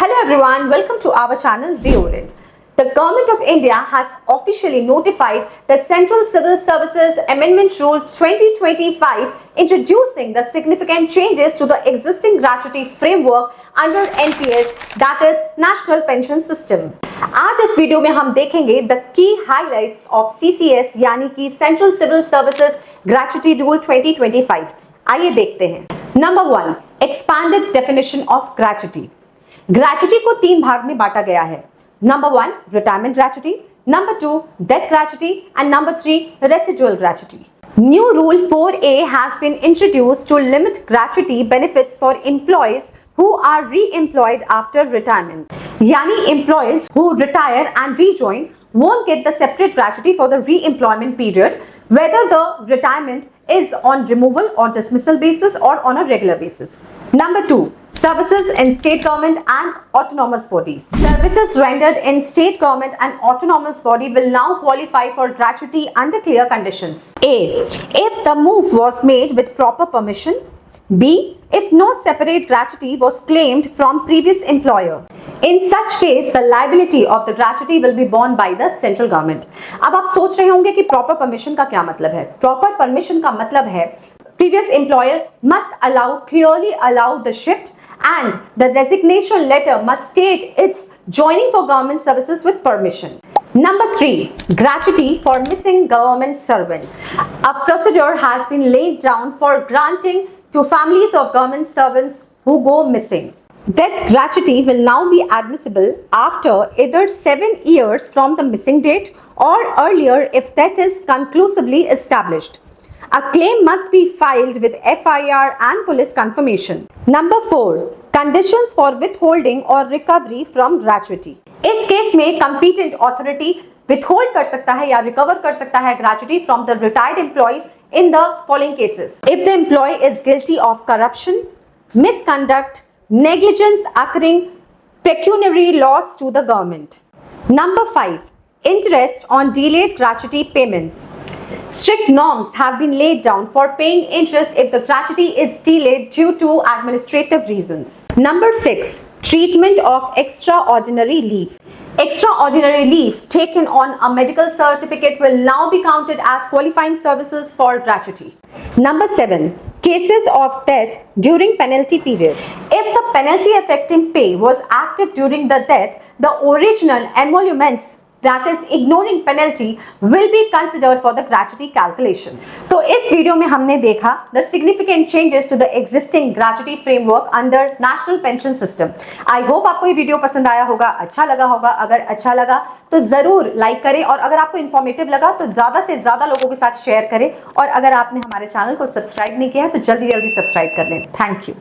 Hello everyone, welcome to our channel Reorient. The Government of India has officially notified the Central Civil Services Amendment Rule 2025 introducing the significant changes to the existing gratuity framework under NPS, that is National Pension System. आज इस video में हम देखेंगे the key highlights of CCS यानी कि Central Civil Services Gratuity Rule 2025. आइए देखते हैं. Number 1, expanded definition of gratuity. Gratuity को तीन भाग में बांटा गया है. Number 1 retirement gratuity, number 2 death gratuity and number 3 residual gratuity. New Rule 4A has been introduced to limit gratuity benefits for employees who are re-employed after retirement. यानी employees who retire and rejoin won't get the separate gratuity for the re-employment period, whether the retirement is on removal or dismissal basis or on a regular basis. Number 2. Services in state government and autonomous bodies. Services rendered in state government and autonomous body will now qualify for gratuity under clear conditions. A. If the move was made with proper permission. B. If no separate gratuity was claimed from previous employer. In such case, the liability of the gratuity will be borne by the central government. अब आप सोच रहे होंगे कि proper permission का क्या मतलब है? Proper permission का मतलब है previous employer must clearly allow the shift and the resignation letter must state its joining for government services with permission. Number 3, gratuity for missing government servants. A procedure has been laid down for granting to families of government servants who go missing. Death gratuity will now be admissible after either 7 years from the missing date or earlier if death is conclusively established. A claim must be filed with FIR and police confirmation. Number 4, conditions for withholding or recovery from gratuity. इस case में competent authority withhold कर सकता है या recover कर सकता है gratuity from the retired employees in the following cases. If the employee is guilty of corruption, misconduct, negligence occurring pecuniary loss to the government. Number 5, interest on delayed gratuity payments. Strict norms have been laid down for paying interest if the gratuity is delayed due to administrative reasons. Number 6, treatment of extraordinary leave. Extraordinary leave taken on a medical certificate will now be counted as qualifying services for gratuity. Number 7, cases of death during penalty period. If the penalty affecting pay was active during the death, the original emoluments, that is ignoring penalty, will be considered for the gratuity calculation. तो इस video में हमने देखा the significant changes to the existing gratuity framework under National Pension System. I hope आपको ये video पसंद आया होगा, अच्छा लगा होगा. अगर अच्छा लगा तो जरूर लाइक करें और अगर आपको इन्फॉर्मेटिव लगा तो ज्यादा से ज्यादा लोगों के साथ शेयर करें और अगर आपने हमारे चैनल को सब्सक्राइब नहीं किया है तो जल्दी जल्दी सब्सक्राइब कर लें. Thank you.